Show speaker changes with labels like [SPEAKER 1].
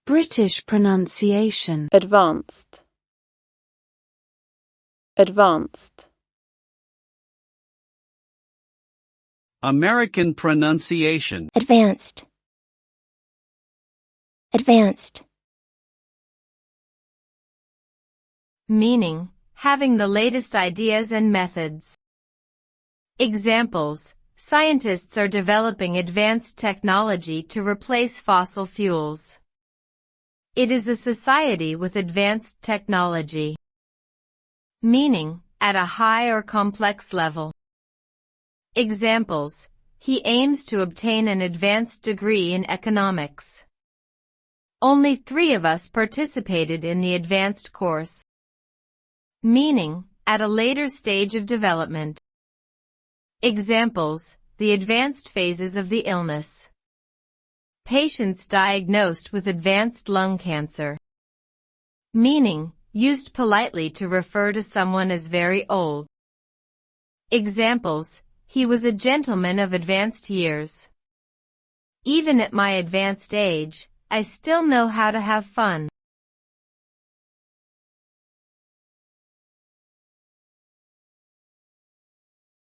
[SPEAKER 1] British pronunciation.
[SPEAKER 2] Advanced. Advanced.
[SPEAKER 3] American pronunciation.
[SPEAKER 4] Advanced. Advanced.
[SPEAKER 5] Meaning, having the latest ideas and methods. Examples: scientists are developing advanced technology to replace fossil fuels. It is a society with advanced technology. Meaning, at a high or complex level. Examples: he aims to obtain an advanced degree in economics. Only 3 of us participated in the advanced course. Meaning, at a later stage of development. Examples: the advanced phases of the illness. Patients diagnosed with advanced lung cancer. Meaning, used politely to refer to someone as very old. Examples: he was a gentleman of advanced years. Even at my advanced age, I still know how to have fun.